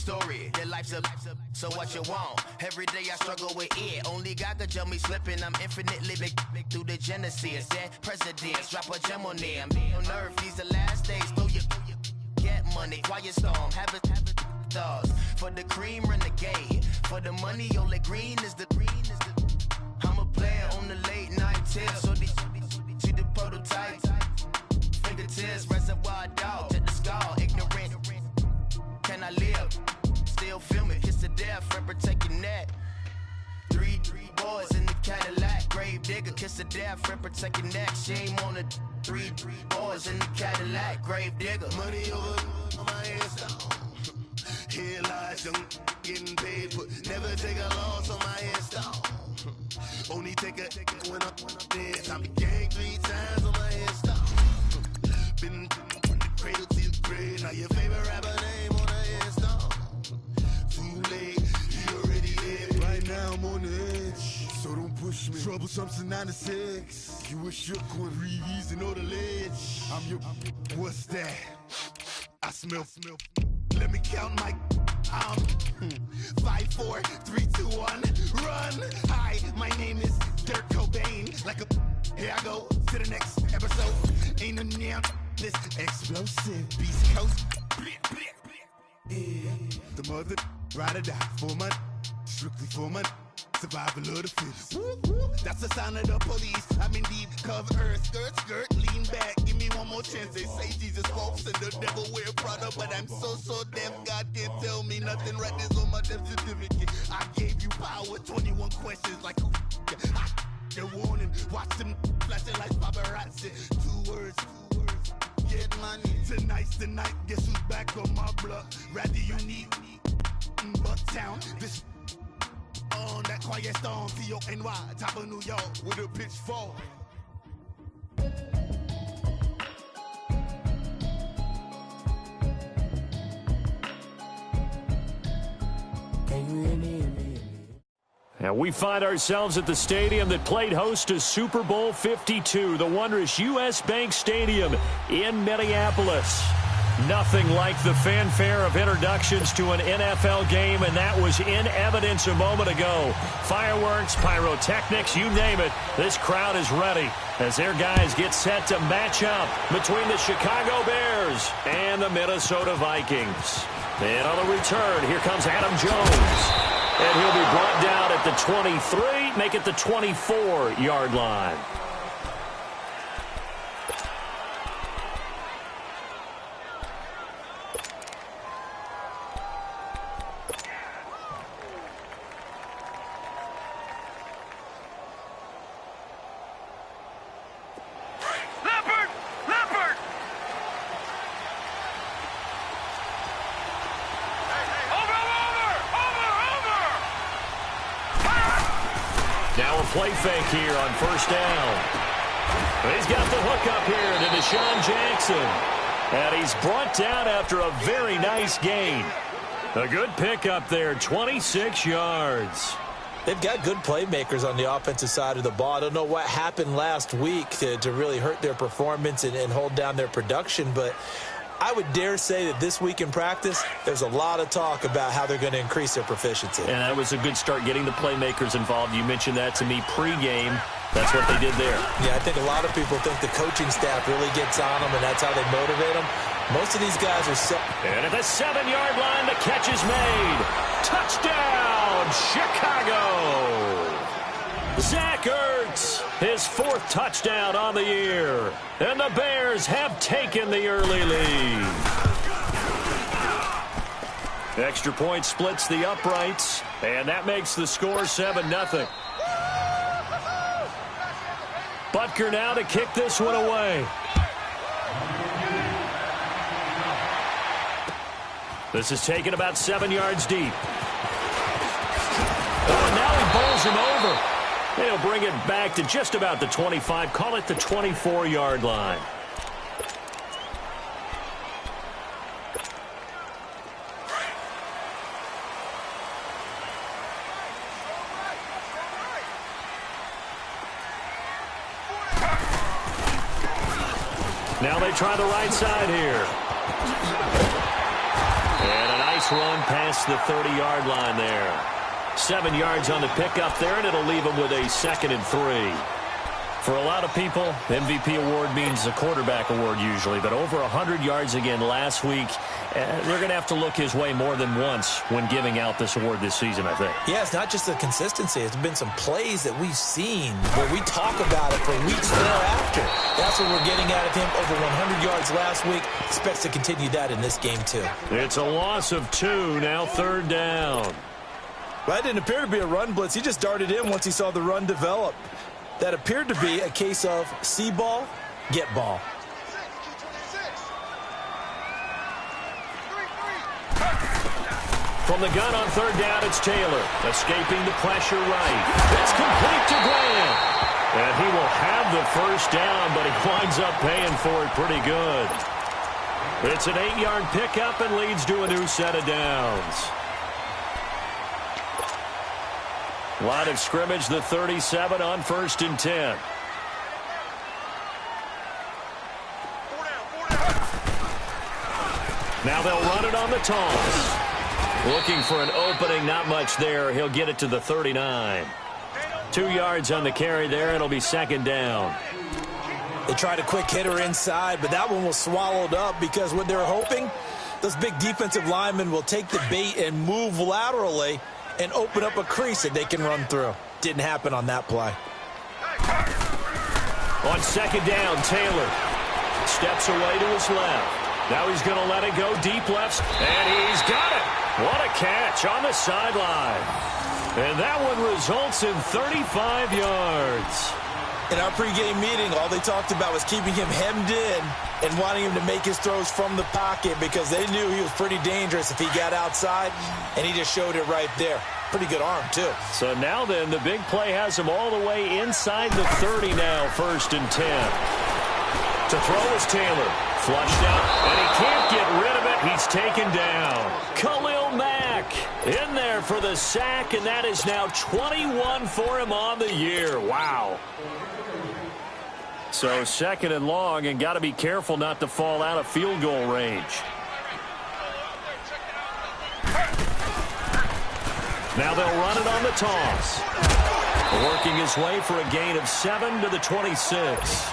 story. Your life's a so what you want? Every day I struggle with it. Only God could jump me slipping. I'm infinitely big through the Genesis. Dead presidents, drop a gem on them. On earth, these the last days. Throw your get money, quiet storm. Have it stars. For the cream, renegade. For the money, only green is the I'm a player on the late night tips. So these see the prototypes. Fingertips, reservoir dog. Check the skull, ignorant. Can I live? Still feel me. Kiss the death, friend, protect your neck. Three boys in the Cadillac. Grave digger, kiss the death, friend, protect your neck. Shame on the three boys in the Cadillac. Grave digger. Money over on my headstone. Here lies young getting paid, but never take a loss on my headstone. Only take a when I'm dead. Time to gang 3 times on my headstone. Been from the cradle to the grave. Now your favorite rapper name on the headstone. Too late, he already dead. Right now I'm on the edge, so don't push me. Troublesome to 96. You a shook one, Reeves and all the ledge. I'm your, what's that? I smell. Let me count my 5, 4, 3, 2, 1, run. Hi, my name is Dirk Cobain. Like a here I go to the next episode. Ain't no damn this explosive Beast Coast. Yeah. The mother ride or die for my strictly for my survival of the fittest. That's the sign of the police. I'm in deep cover earth. Skirt, lean back. Give me one more chance. They say Jesus walks and the devil wear Prada, but I'm so deaf. God can't tell me nothing. Right this on my death certificate. I gave you power. 21 questions like who? They're warning. Watch them flashing like paparazzi. 2 words. Get money. Tonight's the night. Guess who's back on my block? Rather unique. Bucktown. This. On that quiet storm, T-O-N-Y, top of New York, with a pitchfork. And we find ourselves at the stadium that played host to Super Bowl 52, the wondrous U.S. Bank Stadium in Minneapolis. Nothing like the fanfare of introductions to an NFL game, and that was in evidence a moment ago. Fireworks, pyrotechnics, you name it. This crowd is ready as their guys get set to match up between the Chicago Bears and the Minnesota Vikings. And on the return, here comes Adam Jones. And he'll be brought down at the 23, make it the 24-yard line. Play fake here on first down. He's got the hook up here to Deshaun Jackson. And he's brought down after a very nice gain. A good pickup there, 26 yards. They've got good playmakers on the offensive side of the ball. I don't know what happened last week to really hurt their performance and hold down their production, but I would dare say that this week in practice, there's a lot of talk about how they're going to increase their proficiency. And that was a good start, getting the playmakers involved. You mentioned that to me pregame. That's what they did there. Yeah, I think a lot of people think the coaching staff really gets on them, and that's how they motivate them. Most of these guys are set. And at the 7-yard line, the catch is made. Touchdown, Chicago! Zach Ertz, his 4th touchdown on the year. And the Bears have taken the early lead. Extra point splits the uprights, and that makes the score 7-0. Butker now to kick this one away. This is taken about 7 yards deep. Oh, and now he bowls him over. They'll bring it back to just about the 25. Call it the 24-yard line. Now they try the right side here. And a nice Nice run past the 30-yard line there. 7 yards on the pickup there, and it'll leave them with a 2nd and 3. For a lot of people, MVP award means a quarterback award usually, but over 100 yards again last week. They're going to have to look his way more than once when giving out this award this season, I think. Yeah, it's not just the consistency. It's been some plays that we've seen where we talk about it for weeks thereafter. That's what we're getting out of him. Over 100 yards last week. Expects to continue that in this game, too. It's a loss of 2, now 3rd down. Well, that didn't appear to be a run blitz. He just darted in once he saw the run develop. That appeared to be a case of see ball, get ball. From the gun on 3rd down, it's Taylor. Escaping the pressure right. It's complete to Graham. And he will have the 1st down, but he winds up paying for it pretty good. It's an 8-yard pickup and leads to a new set of downs. Line of scrimmage, the 37 on 1st and 10. Now they'll run it on the toss. Looking for an opening, not much there. He'll get it to the 39. 2 yards on the carry there. It'll be 2nd down. They tried a quick hitter inside, but that one was swallowed up because what they're hoping, those big defensive linemen will take the bait and move laterally and open up a crease that they can run through. Didn't happen on that play. On 2nd down, Taylor steps away to his left. Now he's going to let it go deep left, and he's got it. What a catch on the sideline. And that one results in 35 yards. In our pregame meeting, all they talked about was keeping him hemmed in and wanting him to make his throws from the pocket because they knew he was pretty dangerous if he got outside, and he just showed it right there. Pretty good arm, too. So now then, the big play has him all the way inside the 30 now, 1st and 10. To throw is Taylor. Flushed out, and he can't get rid of it. He's taken down. Khalil Mack in there for the sack, and that is now 21 for him on the year. Wow. So 2nd and long, and got to be careful not to fall out of field goal range. Now they'll run it on the toss. Working his way for a gain of 7 to the 26.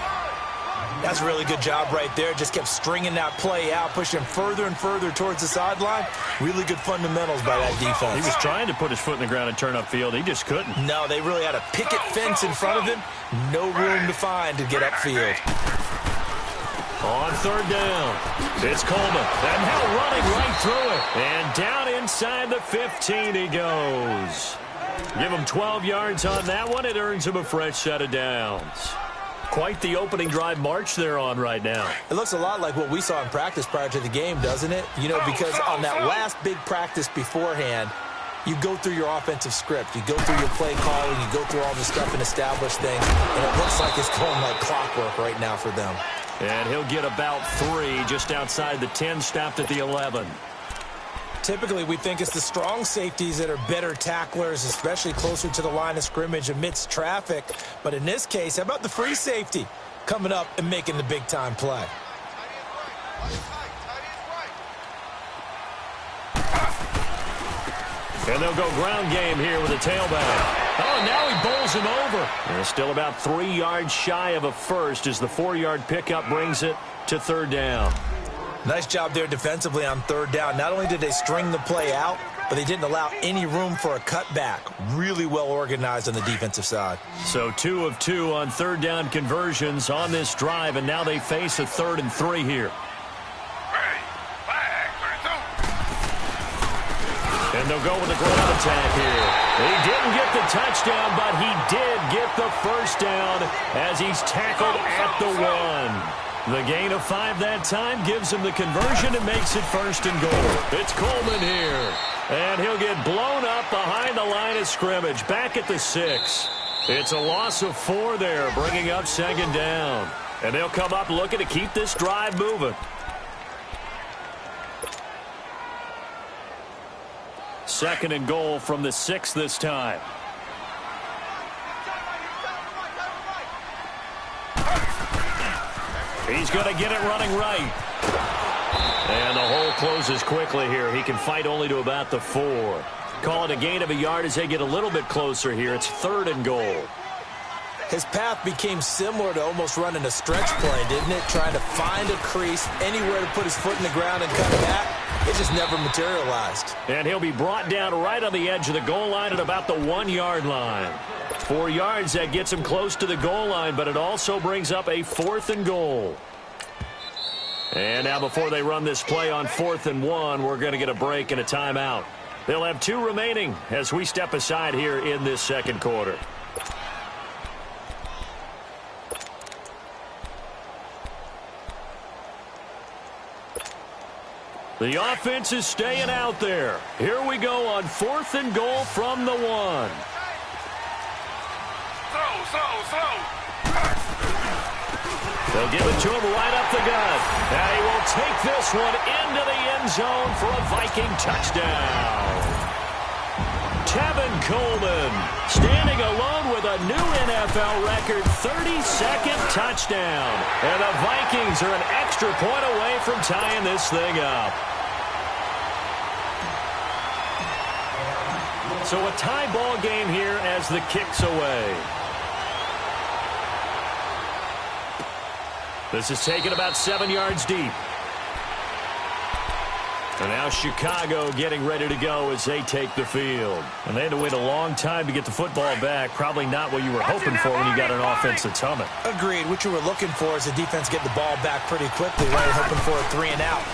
That's a really good job right there. Just kept stringing that play out, pushing him further and further towards the sideline. Really good fundamentals by that defense. He was trying to put his foot in the ground and turn upfield. He just couldn't. No, they really had a picket fence in front of him. No room to find to get upfield. On 3rd down, it's Coleman. And now running right through it. And down inside the 15 he goes. Give him 12 yards on that one. It earns him a fresh set of downs. Quite the opening drive march they're on right now. It looks a lot like what we saw in practice prior to the game, doesn't it? You know, because on that last big practice beforehand, you go through your offensive script. You go through your play calling. You go through all the stuff and establish things. And it looks like it's going like clockwork right now for them. And he'll get about 3 just outside the 10, stopped at the 11. Typically, we think it's the strong safeties that are better tacklers, especially closer to the line of scrimmage amidst traffic. But in this case, how about the free safety coming up and making the big-time play? And they'll go ground game here with a tailback. Oh, now he bowls him over. And still about 3 yards shy of a first as the 4-yard pickup brings it to 3rd down. Nice job there defensively on 3rd down. Not only did they string the play out, but they didn't allow any room for a cutback. Really well organized on the defensive side. So 2 of 2 on 3rd down conversions on this drive, and now they face a 3rd and 3 here. And they'll go with a ground attack here. He didn't get the touchdown, but he did get the 1st down as he's tackled at the 1. The gain of 5 that time gives him the conversion and makes it 1st and goal. It's Coleman here. And he'll get blown up behind the line of scrimmage. Back at the 6. It's a loss of 4 there, bringing up 2nd down. And they'll come up looking to keep this drive moving. 2nd and goal from the 6 this time. He's going to get it running right. And the hole closes quickly here. He can fight only to about the 4. Call it a gain of a yard as they get a little bit closer here. It's 3rd and goal. His path became similar to almost running a stretch play, didn't it? Trying to find a crease, anywhere to put his foot in the ground and cut back. It just never materialized. And he'll be brought down right on the edge of the goal line at about the 1-yard line. 4 yards, that gets him close to the goal line, but it also brings up a 4th and goal. And now before they run this play on 4th and 1, we're going to get a break and a timeout. They'll have 2 remaining as we step aside here in this second quarter. The offense is staying out there. Here we go on 4th and goal from the 1. They'll give it to him right up the gut. Now he will take this one into the end zone for a Viking touchdown. Tevin Coleman standing alone with a new NFL record 32nd touchdown. And the Vikings are an extra point away from tying this thing up. So a tie ball game here as the kick's away. This is taken about 7 yards deep. And now Chicago getting ready to go as they take the field. And they had to wait a long time to get the football back. Probably not what you were hoping for when you got an offense that's humming. Agreed. What you were looking for is the defense get the ball back pretty quickly, right? Hoping for a 3 and out.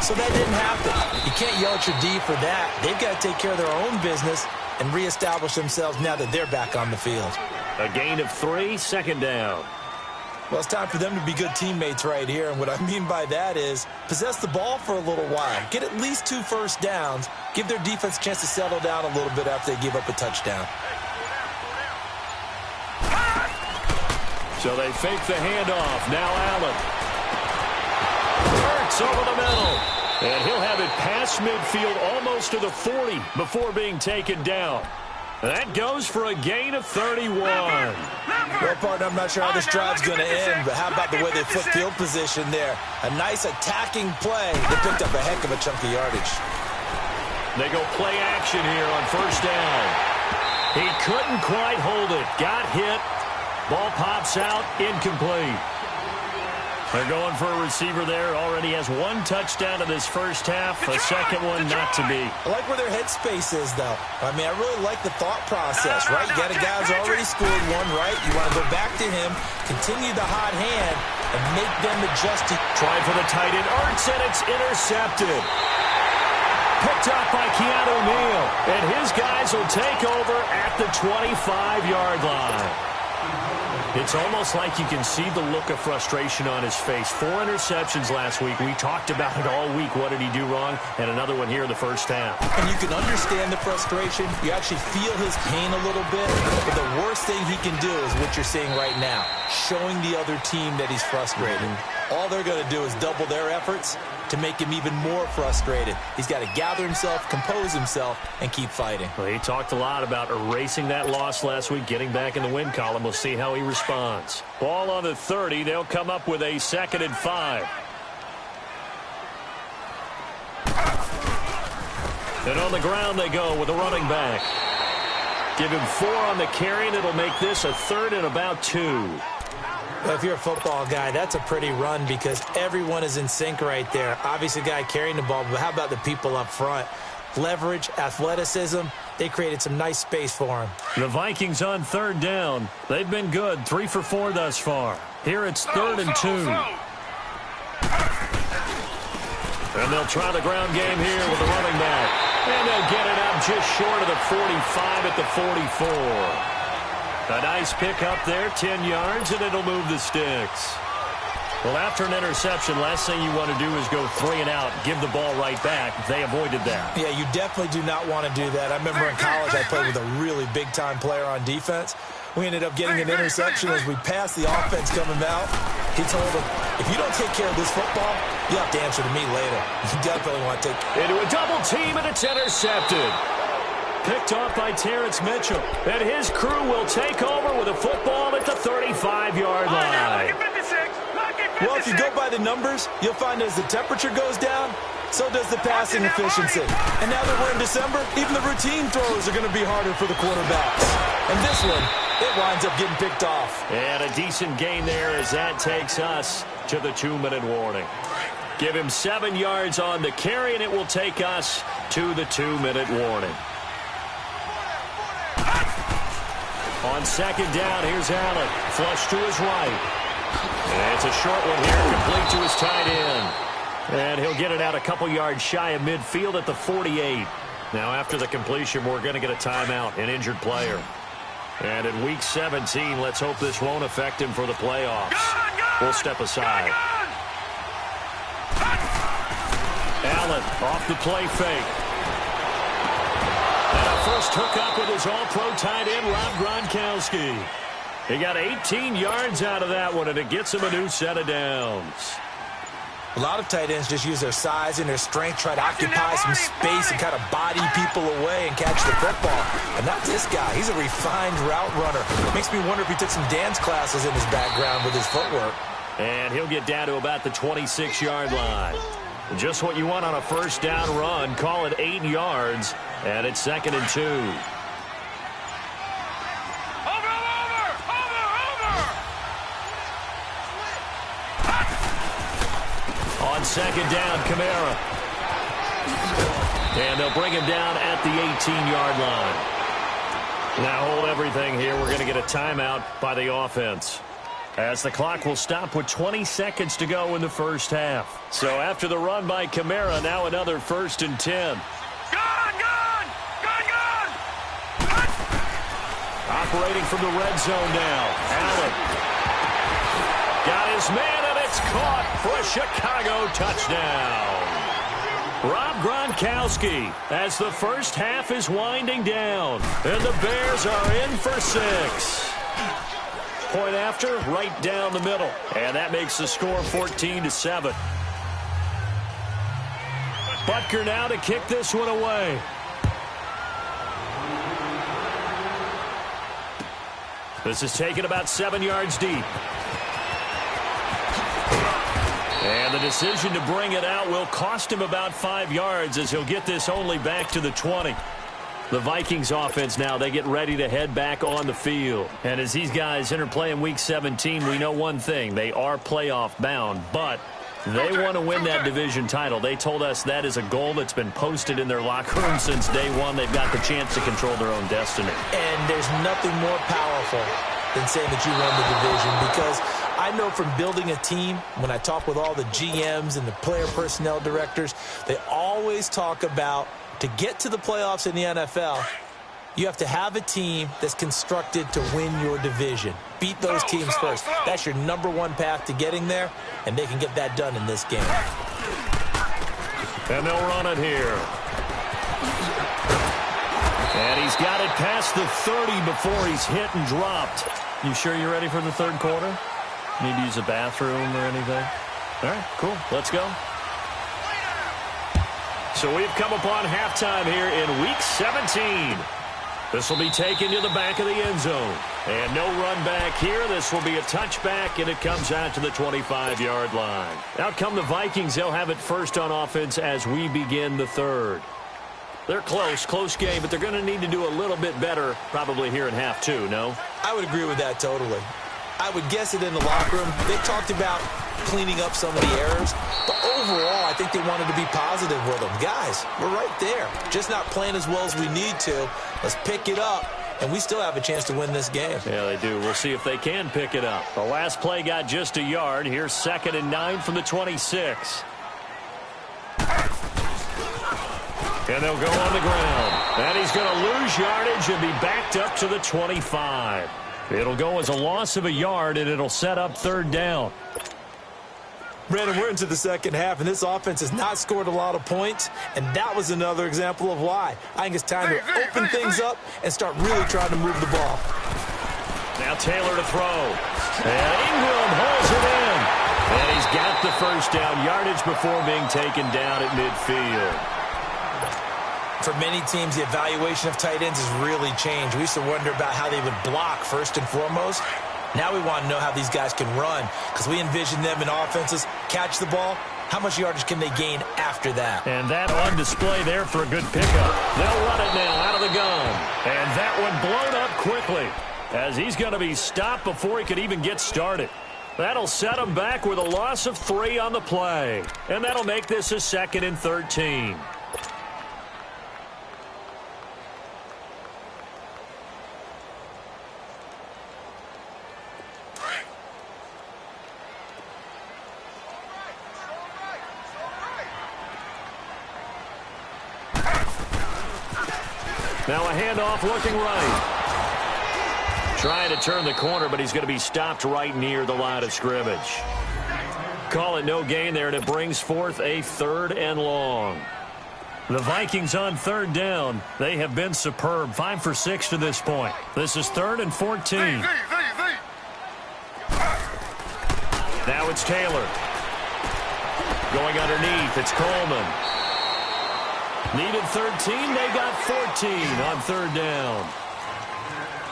So that didn't happen. You can't yell at your D for that. They've got to take care of their own business and reestablish themselves now that they're back on the field. A gain of 3, 2nd down. Well, it's time for them to be good teammates right here. And what I mean by that is possess the ball for a little while. Get at least 2 first downs. Give their defense a chance to settle down a little bit after they give up a touchdown. So they fake the handoff. Now Allen. Hurts over the middle. And he'll have it past midfield almost to the 40 before being taken down. That goes for a gain of 31. Well, partner, I'm not sure how this drive's going to end, but how about the way they flip field position there? A nice attacking play. They picked up a heck of a chunk of yardage. They go play action here on 1st down. He couldn't quite hold it. Got hit. Ball pops out. Incomplete. They're going for a receiver there. Already has 1 touchdown in this first half. A second one not to be. I like where their headspace is, though. I mean, I really like the thought process, right? You got a guy who's already scored 1, right? You want to go back to him, continue the hot hand, and make them adjust. Try for the tight end. Ertz, and it's intercepted. Picked up by Keanu Neal. And his guys will take over at the 25-yard line. It's almost like you can see the look of frustration on his face. 4 interceptions last week. We talked about it all week. What did he do wrong? And another one here in the first half. And you can understand the frustration. You actually feel his pain a little bit. But the worst thing he can do is what you're seeing right now, showing the other team that he's frustrated. All they're going to do is double their efforts to make him even more frustrated. He's got to gather himself, compose himself, and keep fighting. Well, he talked a lot about erasing that loss last week, getting back in the win column. We'll see how he responds. Ball on the 30. They'll come up with a 2nd and 5. And on the ground they go with a running back. Give him 4 on the carry, and it'll make this a 3rd and about 2. Well, if you're a football guy, that's a pretty run because everyone is in sync right there. Obviously, the guy carrying the ball, but how about the people up front? Leverage, athleticism, they created some nice space for him. The Vikings on 3rd down. They've been good, 3 for 4 thus far. Here it's 3rd and 2. And they'll try the ground game here with the running back. And they'll get it out just short of the 45 at the 44. A nice pick up there, 10 yards, and it'll move the sticks. Well, after an interception, last thing you want to do is go 3 and out, give the ball right back. They avoided that. Yeah, you definitely do not want to do that. I remember in college I played with a really big-time player on defense. We ended up getting an interception as we passed the offense coming out. He told him, if you don't take care of this football, you have to answer to me later. You definitely want to take into a double team, and it's intercepted. picked off by Terrence Mitchell. And his crew will take over with a football at the 35-yard line. Well, if you go by the numbers, you'll find as the temperature goes down, so does the passing efficiency. And now that we're in December, even the routine throws are going to be harder for the quarterbacks. And this one, it winds up getting picked off. And a decent gain there as that takes us to the 2-minute warning. Give him 7 yards on the carry, and it will take us to the 2-minute warning. On second down, here's Allen. Flush to his right. And it's a short one here, complete to his tight end. And he'll get it out a couple yards shy of midfield at the 48. Now, after the completion, we're going to get a timeout, an injured player. And in Week 17, let's hope this won't affect him for the playoffs. We'll step aside. Allen off the play fake. And a first hookup with his all-pro tight end, Rob Gronkowski. He got 18 yards out of that one, and it gets him a new set of downs. A lot of tight ends just use their size and their strength, try to occupy some space and kind of body people away and catch the football. But not this guy. He's a refined route runner. Makes me wonder if he took some dance classes in his background with his footwork. And he'll get down to about the 26-yard line. Just what you want on a first down run. Call it 8 yards, and it's 2nd and 2. On second down, Kamara. And they'll bring him down at the 18-yard line. Now hold everything here. We're going to get a timeout by the offense, as the clock will stop with 20 seconds to go in the first half. So after the run by Kamara, now another 1st and 10. Operating from the red zone now. Allen got his man, and it's caught for a Chicago touchdown. Rob Gronkowski, as the first half is winding down, and the Bears are in for 6. Point after, right down the middle, and that makes the score 14-7. Butker now to kick this one away. This is taken about 7 yards deep. And the decision to bring it out will cost him about 5 yards, as he'll get this only back to the 20. The Vikings offense now, they get ready to head back on the field. And as these guys interplay in Week 17, we know one thing. They are playoff bound, but they want to win that division title. They told us that is a goal that's been posted in their locker room since day one. They've got the chance to control their own destiny. And there's nothing more powerful than saying that you won the division, because I know from building a team, when I talk with all the GMs and the player personnel directors, they always talk about, to get to the playoffs in the NFL, you have to have a team that's constructed to win your division. Beat those teams first. That's your #1 path to getting there, and they can get that done in this game. And they'll run it here. And he's got it past the 30 before he's hit and dropped. You sure you're ready for the third quarter? Need to use a bathroom or anything? All right, cool. Let's go. So we've come upon halftime here in Week 17. This will be taken to the back of the end zone. And no run back here. This will be a touchback, and it comes out to the 25-yard line. Out come the Vikings. They'll have it first on offense as we begin the third. They're close game, but they're going to need to do a little bit better probably here in half two, no? I would agree with that totally. I would guess it in the locker room. They talked about cleaning up some of the errors, but overall, I think they wanted to be positive with them. Guys, we're right there. Just not playing as well as we need to. Let's pick it up, and we still have a chance to win this game. Yeah, they do. We'll see if they can pick it up. The last play got just a yard. Here's 2nd and 9 from the 26. And they'll go on the ground. And he's going to lose yardage and be backed up to the 25. It'll go as a loss of a yard, and it'll set up 3rd down. Brandon, we're into the second half, and this offense has not scored a lot of points, and that was another example of why. I think it's time to open things up and start really trying to move the ball. Now Taylor to throw. And Ingram holds it in. And he's got the first down, yardage before being taken down at midfield. For many teams, the evaluation of tight ends has really changed. We used to wonder about how they would block first and foremost. Now we want to know how these guys can run, because we envision them in offenses catch the ball. How much yardage can they gain after that? And that on display there for a good pickup. They'll run it now out of the gun. And that one blown up quickly, as he's going to be stopped before he could even get started. That'll set him back with a loss of 3 on the play. And that'll make this a 2nd and 13. Now a handoff looking right. Trying to turn the corner, but he's going to be stopped right near the line of scrimmage. Call it no gain there, and it brings forth a 3rd and long. The Vikings on 3rd down. They have been superb. 5 for 6 to this point. This is 3rd and 14. Now it's Taylor. Going underneath, it's Coleman. Needed 13, they got 14 on 3rd down.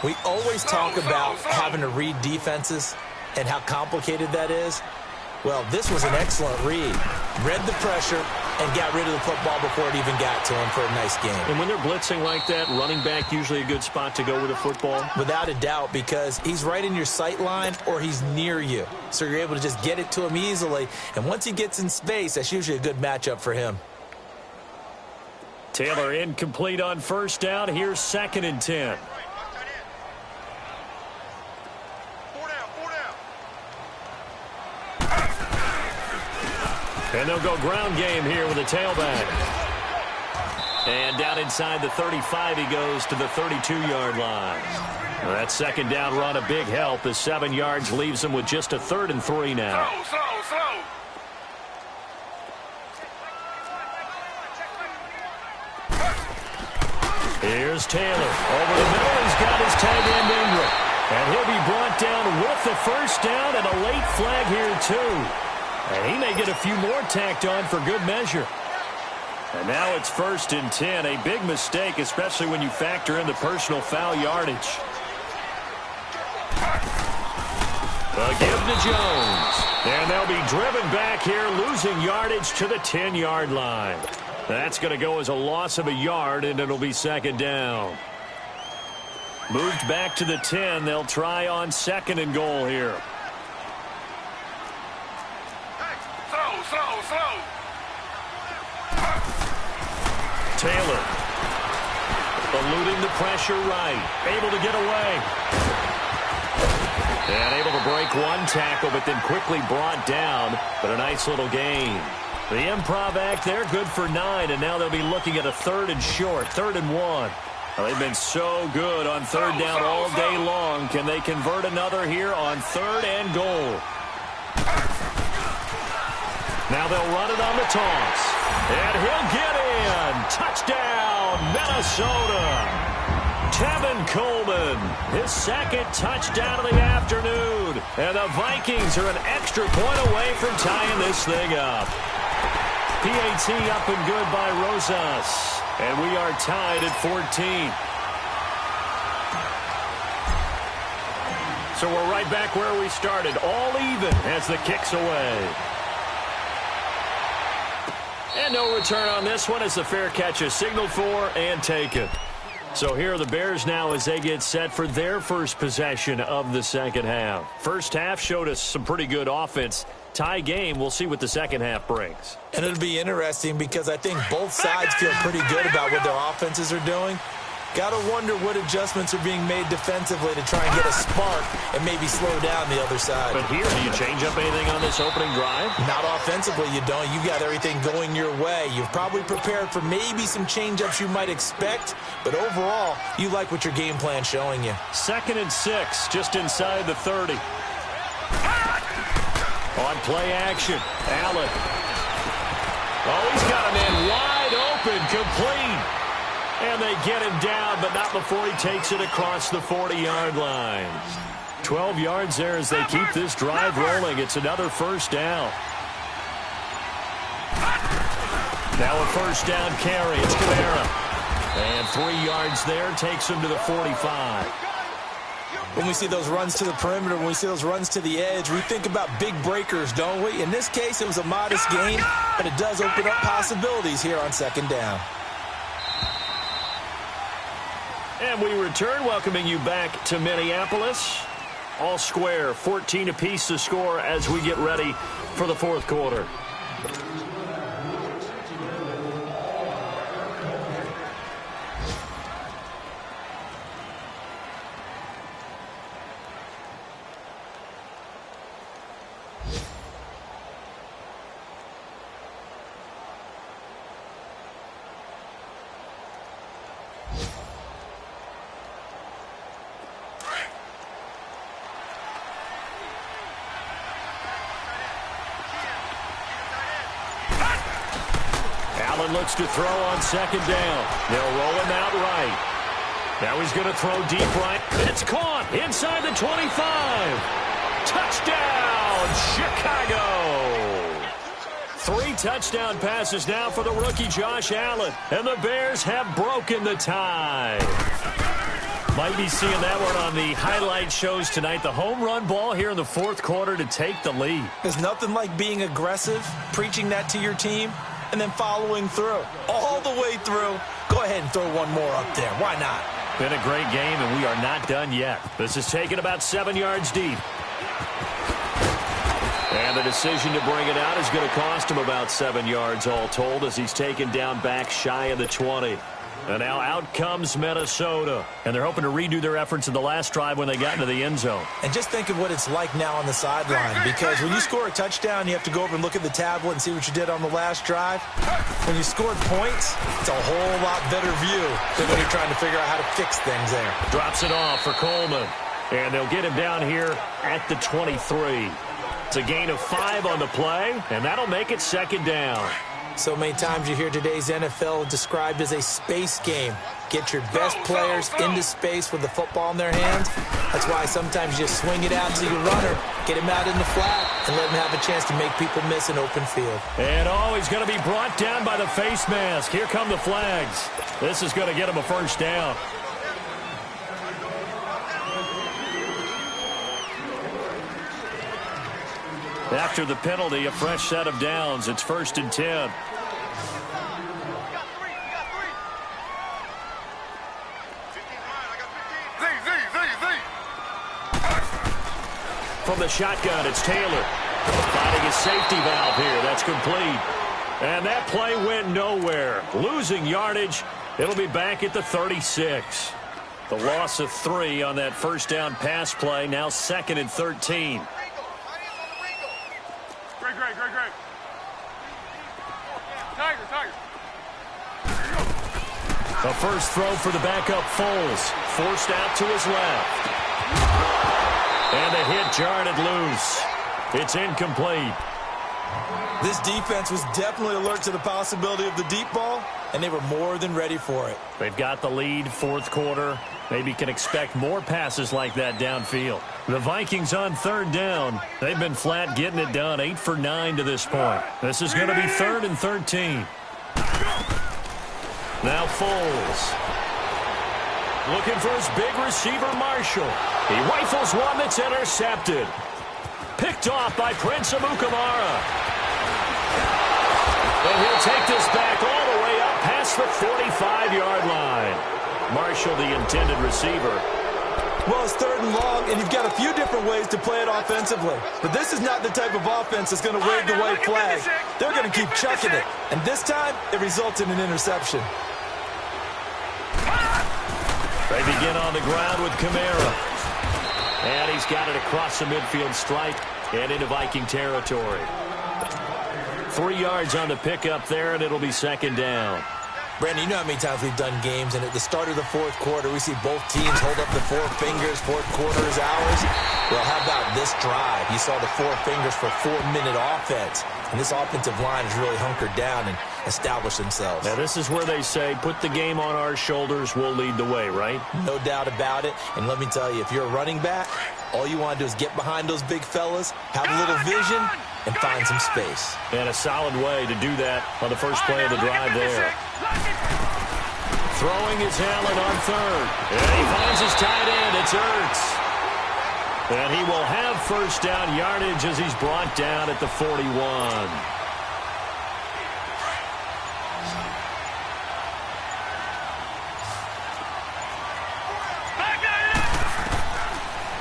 We always talk about having to read defenses and how complicated that is. Well, this was an excellent read. Read the pressure and got rid of the football before it even got to him for a nice game. And when they're blitzing like that, running back usually a good spot to go with the football? Without a doubt, because he's right in your sight line or he's near you. So you're able to just get it to him easily. And once he gets in space, that's usually a good matchup for him. Taylor incomplete on 1st down. Here's 2nd and 10. And they'll go ground game here with a tailback. And down inside the 35, he goes to the 32-yard line. That 2nd down run, a big help, as 7 yards leaves him with just a 3rd and 3 now. Slow. Here's Taylor. Over the middle, he's got his tight end Ingram. And he'll be brought down with the 1st down and a late flag here, too. And he may get a few more tacked on for good measure. And now it's 1st and 10. A big mistake, especially when you factor in the personal foul yardage. The give to Jones. And they'll be driven back here, losing yardage to the 10-yard line. That's going to go as a loss of a yard, and it'll be 2nd down. Moved back to the 10. They'll try on 2nd and goal here. Slow. Taylor. Eluding the pressure right. Able to get away. And able to break one tackle, but then quickly brought down. But a nice little gain. The improv act there, good for 9, and now they'll be looking at a 3rd and short, 3rd and 1. Well, they've been so good on 3rd down all day long. Can they convert another here on 3rd and goal? Now they'll run it on the toss. And he'll get in. Touchdown, Minnesota. Tevin Coleman, his 2nd touchdown of the afternoon. And the Vikings are an extra point away from tying this thing up. PAT up and good by Rosas. And we are tied at 14. So we're right back where we started. All even as the kick's away. And no return on this one as the fair catch is signaled for and taken. So here are the Bears now as they get set for their first possession of the 2nd half. First half showed us some pretty good offense. Tie game, we'll see what the 2nd half brings. And it'll be interesting because I think both sides feel pretty good about what their offenses are doing. Got to wonder what adjustments are being made defensively to try and get a spark and maybe slow down the other side. But here, do you change up anything on this opening drive? Not offensively, you don't. You've got everything going your way. You've probably prepared for maybe some change-ups you might expect, but overall, you like what your game plan's showing you. 2nd and 6, just inside the 30. On play action, Allen. Oh, he's got a man wide open, complete. And they get him down, but not before he takes it across the 40-yard line. 12 yards there as they keep this drive rolling. It's another 1st down. Now a 1st down carry. It's Kamara. And 3 yards there takes him to the 45. When we see those runs to the perimeter, when we see those runs to the edge, we think about big breakers, don't we? In this case, it was a modest gain, but it does open up possibilities here on second down. And we return, welcoming you back to Minneapolis. All square, 14 apiece to score as we get ready for the fourth quarter. Looks to throw on second down. They'll roll him out right. Now he's going to throw deep right. It's caught inside the 25. Touchdown, Chicago. 3 touchdown passes now for the rookie Josh Allen. And the Bears have broken the tie. Might be seeing that one on the highlight shows tonight. The home run ball here in the fourth quarter to take the lead. There's nothing like being aggressive, preaching that to your team, and then following through, all the way through. Go ahead and throw one more up there. Why not? Been a great game, and we are not done yet. This is taken about 7 yards deep. And the decision to bring it out is going to cost him about 7 yards all told as he's taken down back shy of the 20. And now out comes Minnesota. And they're hoping to redo their efforts in the last drive when they got into the end zone. And just think of what it's like now on the sideline. Because when you score a touchdown, you have to go over and look at the tablet and see what you did on the last drive. When you scored points, it's a whole lot better view than when you're trying to figure out how to fix things there. Drops it off for Coleman. And they'll get him down here at the 23. It's a gain of 5 on the play, and that'll make it second down. So many times you hear today's NFL described as a space game. Get your best players into space with the football in their hands. That's why sometimes you just swing it out to your runner, get him out in the flat, and let him have a chance to make people miss an open field. And he's going to be brought down by the face mask. Here come the flags. This is going to get him a first down. After the penalty, a fresh set of downs. It's 1st and 10. From the shotgun, it's Taylor. Finding his safety valve here. That's complete. And that play went nowhere. Losing yardage. It'll be back at the 36. The loss of 3 on that first down pass play. Now 2nd and 13. Great. Tiger. The first throw for the backup Foles. Forced out to his left. And the hit jarred it loose. It's incomplete. This defense was definitely alert to the possibility of the deep ball, and they were more than ready for it. They've got the lead, fourth quarter. Maybe can expect more passes like that downfield. The Vikings on 3rd down. They've been flat getting it done, 8 for 9 to this point. This is going to be 3rd and 13. Now Foles. Looking for his big receiver, Marshall. He rifles one that's intercepted. Picked off by Prince Amukamara. And he'll take this back all the way up past the 45-yard line. Marshall, the intended receiver. Well, it's 3rd and long, and you've got a few different ways to play it offensively. But this is not the type of offense that's going to wave the white flag. They're going to keep chucking it. And this time, it results in an interception. They begin on the ground with Kamara. And he's got it across the midfield stripe and into Viking territory. 3 yards on the pickup there, and it'll be second down. Brandon, you know how many times we've done games, and at the start of the fourth quarter, we see both teams hold up the 4 fingers, fourth quarter is ours. Well, how about this drive? You saw the 4 fingers for 4-minute offense, and this offensive line has really hunkered down and established themselves. Now, this is where they say, put the game on our shoulders, we'll lead the way, right? No doubt about it, and let me tell you, if you're a running back, all you want to do is get behind those big fellas, have a little vision, and find some space. And a solid way to do that on the first play of the drive there. Throwing is Allen on third. And he finds his tight end. It's Ertz. And he will have first down yardage as he's brought down at the 41.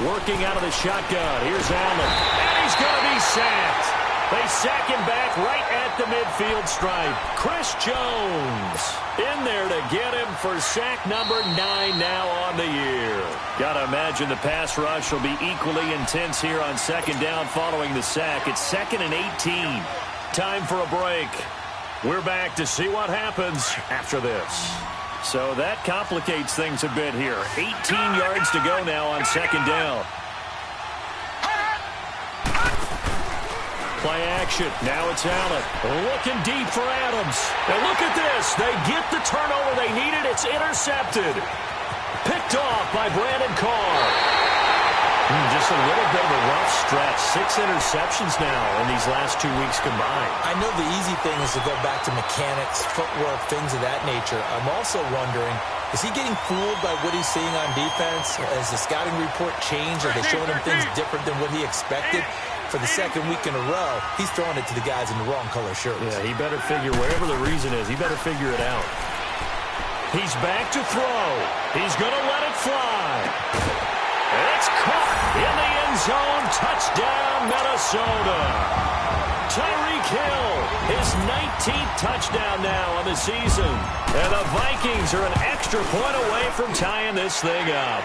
Working out of the shotgun. Here's Allen. And he's going to be sacked. They sack him back right at the midfield stripe. Chris Jones in there to get him for sack number 9 now on the year. Got to imagine the pass rush will be equally intense here on second down following the sack. It's 2nd and 18. Time for a break. We're back to see what happens after this. So that complicates things a bit here. 18 yards to go now on second down. Play action. Now it's Allen. Looking deep for Adams. And look at this. They get the turnover they needed. It's intercepted. Picked off by Brandon Carr. Just a little bit of a rough stretch. 6 interceptions now in these last 2 weeks combined. I know the easy thing is to go back to mechanics, footwork, things of that nature. I'm also wondering, is he getting fooled by what he's seeing on defense? Has the scouting report changed? Are they showing him things different than what he expected? For the second week in a row, he's throwing it to the guys in the wrong color shirts. Yeah, he better figure, whatever the reason is, he better figure it out. He's back to throw. He's going to let it fly. It's caught in the end zone. Touchdown, Minnesota. Tyreek Hill, his 19th touchdown now on the season. And the Vikings are an extra point away from tying this thing up.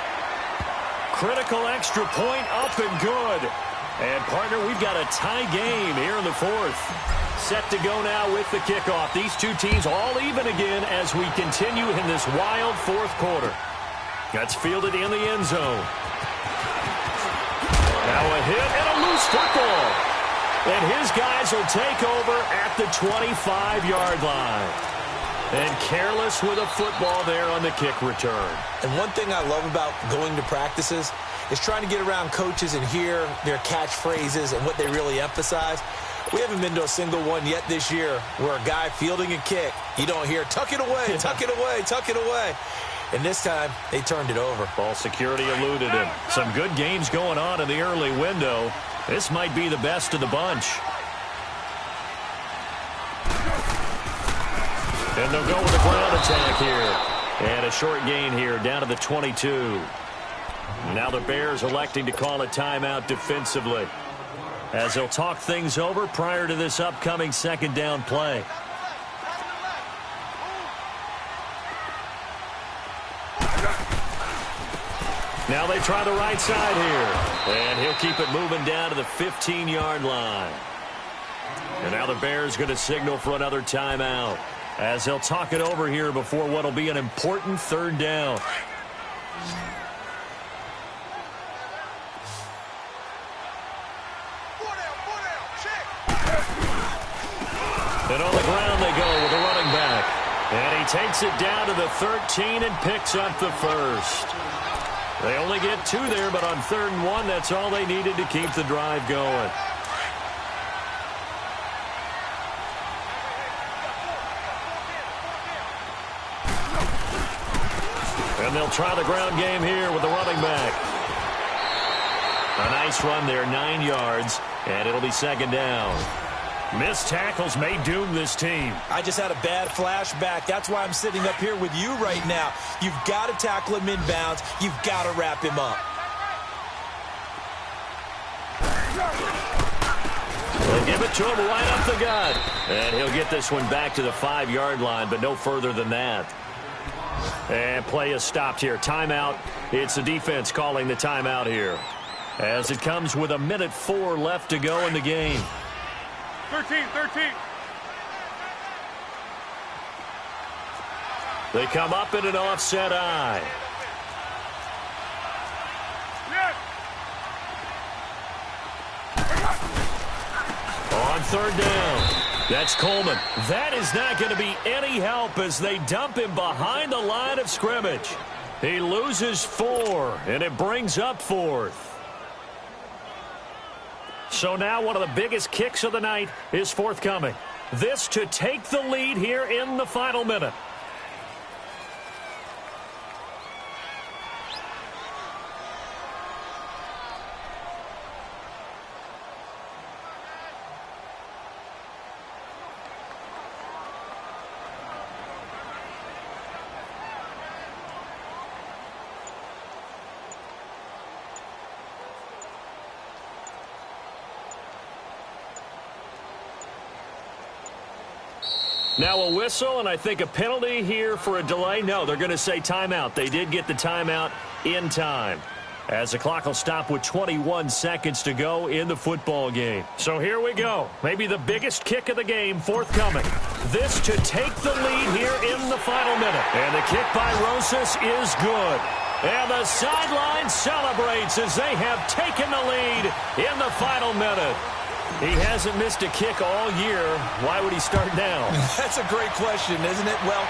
Critical extra point up and good. And, partner, we've got a tie game here in the 4th. Set to go now with the kickoff. These two teams all even again as we continue in this wild 4th quarter. That's fielded in the end zone. Now a hit and a loose football. And his guys will take over at the 25-yard line. And careless with a football there on the kick return. And one thing I love about going to practices is trying to get around coaches and hear their catchphrases and what they really emphasize. We haven't been to a single one yet this year where a guy fielding a kick, you don't hear, tuck it away, tuck it away, tuck it away. And this time, they turned it over. Ball security eluded him. Some good games going on in the early window. This might be the best of the bunch. And they'll go with a ground attack here. And a short gain here down to the 22. Now the Bears electing to call a timeout defensively as they'll talk things over prior to this upcoming second down play. Now they try the right side here. And he'll keep it moving down to the 15-yard line. And now the Bears going to signal for another timeout as they'll talk it over here before what will be an important third down. And on the ground they go with a running back. And he takes it down to the 13 and picks up the first. They only get 2 there, but on 3rd and 1, that's all they needed to keep the drive going. And they'll try the ground game here with the running back. A nice run there, 9 yards, and it'll be second down. Missed tackles may doom this team. I just had a bad flashback. That's why I'm sitting up here with you right now. You've got to tackle him inbounds. You've got to wrap him up. They'll give it to him right up the gut. And he'll get this one back to the 5-yard line, but no further than that. And play is stopped here. Timeout. It's the defense calling the timeout here, as it comes with 1:04 left to go in the game. 13. They come up in an offset eye. On 3rd down. That's Coleman. That is not going to be any help as they dump him behind the line of scrimmage. He loses 4, and it brings up 4th. So now one of the biggest kicks of the night is forthcoming. This to take the lead here in the final minute. Now a whistle, and I think a penalty here for a delay. No, they're going to say timeout. They did get the timeout in time, as the clock will stop with 21 seconds to go in the football game. So here we go. Maybe the biggest kick of the game forthcoming. This to take the lead here in the final minute. And the kick by Rosas is good. And the sideline celebrates as they have taken the lead in the final minute. He hasn't missed a kick all year. Why would he start now? That's a great question, isn't it? Well,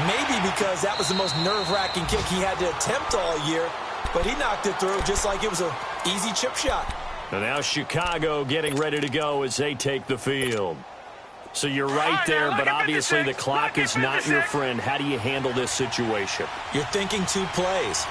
maybe because that was the most nerve-wracking kick he had to attempt all year. But he knocked it through just like it was an easy chip shot. And now Chicago getting ready to go as they take the field. So you're right there, but obviously the clock is not your friend. How do you handle this situation? You're thinking 2 plays.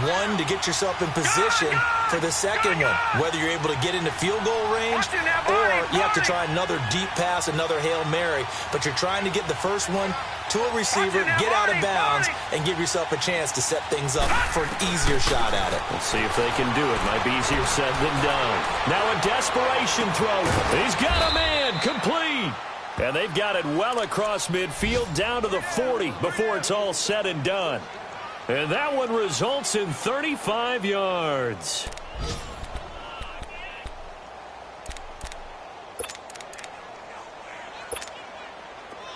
One, to get yourself in position for the second one, whether you're able to get into field goal range or you have to try another deep pass, another Hail Mary. But you're trying to get the first one to a receiver, get out of bounds, and give yourself a chance to set things up for an easier shot at it. Let's see if they can do it. Might be easier said than done. Now a desperation throw. He's got a man, complete. And they've got it well across midfield down to the 40 before it's all said and done. And that one results in 35 yards.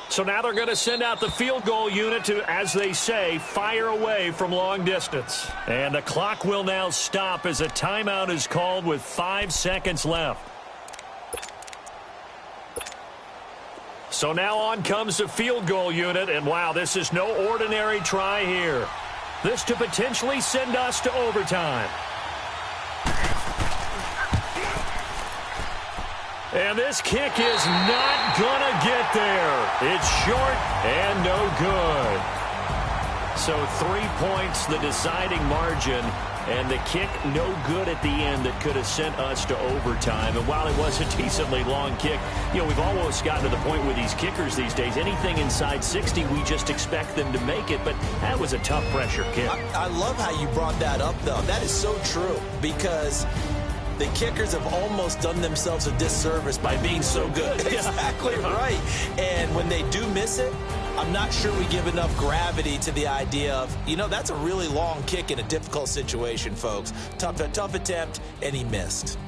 So now they're going to send out the field goal unit to, as they say, fire away from long distance. And the clock will now stop as a timeout is called with 5 seconds left. So now on comes the field goal unit, and wow, this is no ordinary try here. This to potentially send us to overtime. And this kick is not gonna get there. It's short and no good. So 3 points, the deciding margin. And the kick no good at the end that could have sent us to overtime. And while it was a decently long kick, you know, we've almost gotten to the point with these kickers these days. Anything inside 60, we just expect them to make it. But that was a tough pressure kick. I love how you brought that up, though. That is so true because the kickers have almost done themselves a disservice by being so good. Exactly right. And when they do miss it, I'm not sure we give enough gravity to the idea of, you know, that's a really long kick in a difficult situation, folks. Tough attempt, and he missed.